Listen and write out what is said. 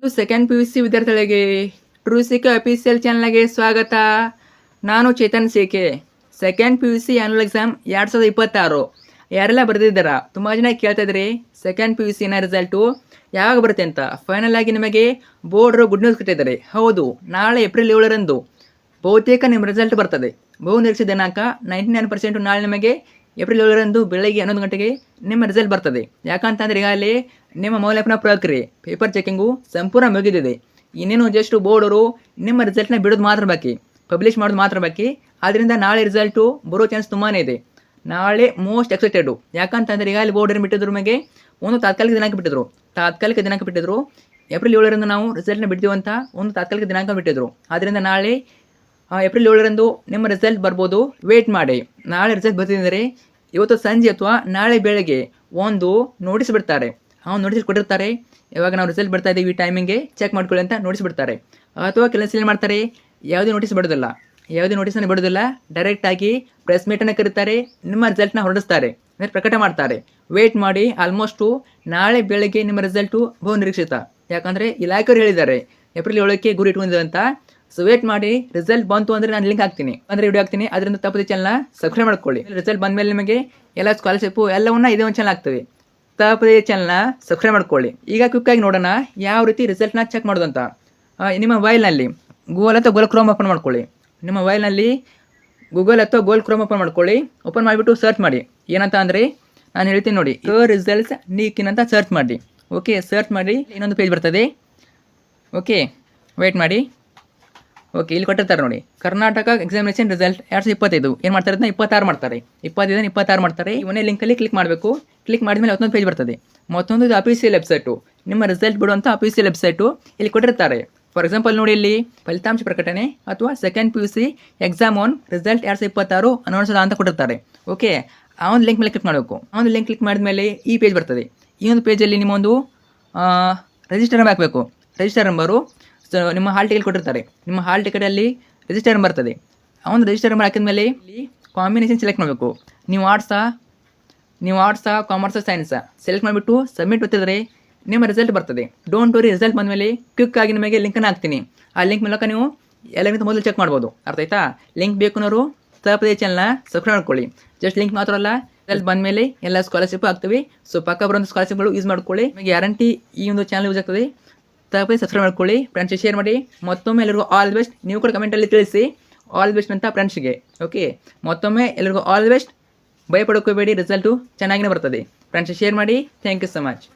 Second PUC ವಿದ್ಯಾರ್ಥಿಗಳಿಗೆ true C K official ಚಾನಲ್ಗೆ ಸ್ವಾಗತ. ನಾನು Chetan C K. Second PUC annual exam 2026 ಯಾರೆಲ್ಲ ಬರೆದಿದ್ದಾರಾ? ತುಂಬ ಜನ ಕೇಳ್ತಾ ಇದ್ರಿ ಸೆಕೆಂಡ್ PUCನ ರಿಸಲ್ಟು ಯಾವಾಗ ಬರುತ್ತೆ ಅಂತ. ಫೈನಲ್ ಆಗಿ ನಿಮಗೆ ಬೋರ್ಡ್ರು ಗುಡ್ ನ್ಯೂಸ್ ಕೊಟ್ಟಿದ್ದಾರೆ. ಹೌದು, ನಾಳೆ ಏಪ್ರಿಲ್ 7ರಂದು ಬಹುತೇಕ ನಿಮ್ಮ ರಿಸಲ್ಟ್ ಬರ್ತದೆ. ಬಹು ನಿರೀಕ್ಷಿತ ದಿನಾಂಕ 99% ನಾಳೆ ನಿಮಗೆ ಏಪ್ರಿಲ್ 7ರಂದು ಬೆಳಗ್ಗೆ 11 ಗಂಟೆಗೆ ನಿಮ್ಮ ರಿಸಲ್ಟ್ ಬರ್ತದೆ. ಯಾಕಂತಂದರೆ ಈಗಾಗಲೇ ನಿಮ್ಮ ಮೌಲ್ಯಮಾಪನ ಪ್ರಕ್ರಿಯೆ ಪೇಪರ್ ಚೆಕಿಂಗು ಸಂಪೂರ್ಣ ಮುಗಿದಿದೆ. ಇನ್ನೇನು ಜಸ್ಟ್ ಬೋರ್ಡರು ನಿಮ್ಮ ರಿಸಲ್ಟ್ನ ಬಿಡೋದು ಮಾತ್ರ ಬಾಕಿ, ಪಬ್ಲಿಷ್ ಮಾಡೋದು ಮಾತ್ರ ಬಾಕಿ. ಆದ್ದರಿಂದ ನಾಳೆ ರಿಸಲ್ಟು ಬರೋ ಚಾನ್ಸ್ ತುಂಬಾ ಇದೆ. ನಾಳೆ ಮೋಸ್ಟ್ ಎಕ್ಸೆಪ್ಟೆಡು. ಯಾಕಂತಂದರೆ ಈಗಾಗಲೇ ಬೋರ್ಡನ್ನು ಬಿಟ್ಟಿದ್ರು, ನಿಮಗೆ ಒಂದು ತಾತ್ಕಾಲಿಕ ದಿನಾಂಕ ಬಿಟ್ಟಿದ್ರು. ಏಪ್ರಿಲ್ 7ರಂದು ನಾವು ರಿಸಲ್ಟ್ನ ಬಿಡ್ತೀವಿ ಅಂತ ಒಂದು ತಾತ್ಕಾಲಿಕ ದಿನಾಂಕ ಬಿಟ್ಟಿದ್ರು. ಆದ್ದರಿಂದ ನಾಳೆ ಏಪ್ರಿಲ್ 7ರಂದು ನಿಮ್ಮ ರಿಸಲ್ಟ್ ಬರ್ಬೋದು. ವೇಟ್ ಮಾಡಿ. ನಾಳೆ ರಿಸಲ್ಟ್ ಬರ್ತಿದ್ದರೆ ಇವತ್ತು ಸಂಜೆ ಅಥವಾ ನಾಳೆ ಬೆಳಗ್ಗೆ ಒಂದು ನೋಟಿಸ್ ಬಿಡ್ತಾರೆ. ನೋಟಿಸ್ ಕೊಟ್ಟಿರ್ತಾರೆ, ಇವಾಗ ನಾವು ರಿಸಲ್ಟ್ ಬರ್ತಾ ಇದ್ದೀವಿ, ಈ ಟೈಮಿಂಗ್ಗೆ ಚೆಕ್ ಮಾಡ್ಕೊಳ್ಳಿ ಅಂತ ನೋಟಿಸ್ ಬಿಡ್ತಾರೆ. ಅಥವಾ ಕೆಲಸ ಏನು ಮಾಡ್ತಾರೆ, ಯಾವುದೇ ನೋಟಿಸ್ ಬಿಡೋದಿಲ್ಲ, ಯಾವುದೇ ನೋಟಿಸನ್ನು ಬಿಡೋದಿಲ್ಲ. ಡೈರೆಕ್ಟಾಗಿ ಪ್ರೆಸ್ ಮೀಟನ್ನು ಕರೀತಾರೆ, ನಿಮ್ಮ ರಿಸಲ್ಟ್ನ ಹೊರಡಿಸ್ತಾರೆ, ಅಂದರೆ ಪ್ರಕಟ ಮಾಡ್ತಾರೆ. ವೇಟ್ ಮಾಡಿ. ಆಲ್ಮೋಸ್ಟು ನಾಳೆ ಬೆಳಗ್ಗೆ ನಿಮ್ಮ ರಿಸಲ್ಟು ಬಹು ನಿರೀಕ್ಷಿತ. ಯಾಕಂದರೆ ಇಲಾಖೆಯವರು ಹೇಳಿದ್ದಾರೆ ಏಪ್ರಿಲ್ 7ಕ್ಕೆ ಗುರಿ ಇಟ್ಕೊಂಡಿದೆ ಅಂತ. ಸೊ ವೇಟ್ ಮಾಡಿ. ರಿಸಲ್ಟ್ ಬಂತು ಅಂದರೆ ನಾನು ಲಿಂಕ್ ಹಾಕ್ತೀನಿ, ಅಂದರೆ ವಿಡಿಯೋ ಹಾಕ್ತೀನಿ. ಅದರಿಂದ ತಪ್ಪದೆ ಚಾನಲ್ನ ಸಬ್ಸ್ಕ್ರೈಬ್ ಮಾಡ್ಕೊಳ್ಳಿ. ರಿಸಲ್ಟ್ ಬಂದ ಮೇಲೆ ನಿಮಗೆ ಎಲ್ಲ ಸ್ಕಾಲರ್ಶಿಪ್ಪು ಎಲ್ಲವನ್ನ ಇದೇ ಒಂದು ಚಾನಲ್ ಆಗ್ತವೆ. ತಪ್ಪದೆ ಚಾನಲ್ನ ಸಬ್ಸ್ಕ್ರೈಬ್ ಮಾಡ್ಕೊಳ್ಳಿ. ಈಗ ಕ್ವಿಕ್ಕಾಗಿ ನೋಡೋಣ ಯಾವ ರೀತಿ ರಿಸಲ್ಟ್ನ ಚೆಕ್ ಮಾಡೋದು ಅಂತ. ನಿಮ್ಮ ಮೊಬೈಲ್ನಲ್ಲಿ ಗೂಗಲ್ ಅಥವಾ ಗೂಗಲ್ ಕ್ರೋಮ್ ಓಪನ್ ಮಾಡ್ಕೊಳ್ಳಿ. ನಿಮ್ಮ ಮೊಬೈಲ್ನಲ್ಲಿ ಗೂಗಲ್ ಅಥವಾ ಗೂಗಲ್ ಕ್ರೋಮ್ ಓಪನ್ ಮಾಡ್ಕೊಳ್ಳಿ. ಓಪನ್ ಮಾಡಿಬಿಟ್ಟು ಸರ್ಚ್ ಮಾಡಿ. ಏನಂತ ಅಂದರೆ ನಾನು ಹೇಳ್ತೀನಿ ನೋಡಿ, ರಿಸಲ್ಟ್ಸ್ ನೀಕಿನ್ ಅಂತ ಸರ್ಚ್ ಮಾಡಿ. ಓಕೆ, ಸರ್ಚ್ ಮಾಡಿ. ಇನ್ನೊಂದು ಪೇಜ್ ಬರ್ತದೆ. ಓಕೆ, ವೇಟ್ ಮಾಡಿ. ಓಕೆ, ಇಲ್ಲಿ ಕೊಟ್ಟಿರ್ತಾರೆ ನೋಡಿ, ಕರ್ನಾಟಕ ಎಕ್ಸಾಮಿನೇಷನ್ ರಿಸಲ್ಟ್ 2025 ಏನು ಮಾಡ್ತಾರೆ ಅದನ್ನ 26 ಮಾಡ್ತಾರೆ. 26 ಮಾಡ್ತಾರೆ. ಇವನೇ ಲಿಂಕಲ್ಲಿ ಕ್ಲಿಕ್ ಮಾಡಬೇಕು. ಕ್ಲಿಕ್ ಮಾಡಿದ್ಮೇಲೆ ಮತ್ತೊಂದು ಪೇಜ್ ಬರ್ತದೆ. ಮತ್ತೊಂದು ಇದು ಅಫಿಷಿಯಲ್ ವೆಬ್ಸೈಟು, ನಿಮ್ಮ ರಿಸಲ್ಟ್ ಬಿಡುವಂಥ ಅಫಿಷಿಯಲ್ ವೆಬ್ಸೈಟು ಇಲ್ಲಿ ಕೊಟ್ಟಿರ್ತಾರೆ. ಫಾರ್ ಎಕ್ಸಾಂಪಲ್ ನೋಡಿ, ಇಲ್ಲಿ ಫಲಿತಾಂಶ ಪ್ರಕಟಣೆ ಅಥವಾ second PUC exam on result 2026 announced ಅಂತ ಕೊಟ್ಟಿರ್ತಾರೆ. ಓಕೆ, ಆ ಒಂದು ಲಿಂಕ್ ಮೇಲೆ ಕ್ಲಿಕ್ ಮಾಡಬೇಕು. ಆ ಒಂದು ಲಿಂಕ್ ಕ್ಲಿಕ್ ಮಾಡಿದ್ಮೇಲೆ ಈ ಪೇಜ್ ಬರ್ತದೆ. ಈ ಒಂದು ಪೇಜಲ್ಲಿ ನಿಮ್ಮೊಂದು ರಿಜಿಸ್ಟರ್ ನಂಬರ್ ಹಾಕಬೇಕು. ರಿಜಿಸ್ಟರ್ ನಂಬರು ನಿಮ್ಮ ಹಾಲ್ ಟಿಕೆಟ್ ಕೊಟ್ಟಿರ್ತಾರೆ. ನಿಮ್ಮ ಹಾಲ್ ಟಿಕೆಟಲ್ಲಿ ರಿಜಿಸ್ಟರ್ ನಂಬರ್ ಬರ್ತದೆ. ಆ ಒಂದು ರಿಜಿಸ್ಟರ್ ನಂಬರ್ ಹಾಕಿದ ಮೇಲೆ ಇಲ್ಲಿ ಕಾಂಬಿನೇಷನ್ ಸೆಲೆಕ್ಟ್ ಮಾಡಬೇಕು. ನೀವು ಆರ್ಟ್ಸಾ ಕಾಮರ್ಸಾ ಸೈನ್ಸಾ ಸೆಲೆಕ್ಟ್ ಮಾಡಿಬಿಟ್ಟು ಸಬ್ಮಿಟ್ ಒತ್ತಿದ್ರೆ ನಿಮ್ಮ ರಿಸಲ್ಟ್ ಬರ್ತದೆ. ಡೋಂಟ್ ವರಿ, ರಿಸಲ್ಟ್ ಬಂದಮೇಲೆ ಕ್ವಿಕ್ಕಾಗಿ ನಿಮಗೆ ಲಿಂಕನ್ನು ಹಾಕ್ತೀನಿ. ಆ ಲಿಂಕ್ ಮೂಲಕ ನೀವು ಎಲ್ಲರಿಗಿಂತ ಮೊದಲು ಚೆಕ್ ಮಾಡ್ಬೋದು. ಅರ್ಥ ಆಯ್ತಾ? ಲಿಂಕ್ ಬೇಕು ಅನ್ನೋರು ತಪ್ಪದೇ ಚಾನಲ್ನ ಸಬ್ಸ್ಕ್ರೈಬ್ ಮಾಡ್ಕೊಳ್ಳಿ. ಜಸ್ಟ್ ಲಿಂಕ್ ಮಾತ್ರ ಅಲ್ಲ, ರಿಸಲ್ಟ್ ಬಂದಮೇಲೆ ಎಲ್ಲ ಸ್ಕಾಲರ್ಶಿಪ್ ಆಗ್ತವೆ. ಸೊ ಪಕ್ಕ ಬರೋಂಥ ಸ್ಕಾಲರ್ಶಿಪ್ಗಳು ಯೂಸ್ ಮಾಡ್ಕೊಳ್ಳಿ. ನಿಮಗೆ ಗ್ಯಾರಂಟಿ ಈ ಒಂದು ಚಾನಲ್ ಯೂಸ್ ಆಗ್ತದೆ. ತಪ್ಪದೆ ಸಬ್ಸ್ಕ್ರೈಬ್ ಮಾಡ್ಕೊಳ್ಳಿ. ಫ್ರೆಂಡ್ಸ್ ಶೇರ್ ಮಾಡಿ. ಮತ್ತೊಮ್ಮೆ ಎಲ್ಲರಿಗೂ ಆಲ್ ದಿ ಬೆಸ್ಟ್. ನೀವು ಕೂಡ ಕಮೆಂಟಲ್ಲಿ ತಿಳಿಸಿ ಆಲ್ ದಿ ಬೆಸ್ಟ್ ಅಂತ ಫ್ರೆಂಡ್ಸ್ಗೆ. ಓಕೆ, ಮತ್ತೊಮ್ಮೆ ಎಲ್ಲರಿಗೂ ಆಲ್ ದಿ ಬೆಸ್ಟ್. ಭಯಪಡೋಕೋಬೇಡಿ, ರಿಸಲ್ಟು ಚೆನ್ನಾಗಿನೇ ಬರ್ತದೆ. ಫ್ರೆಂಡ್ಸ್ ಶೇರ್ ಮಾಡಿ. Thank you so much.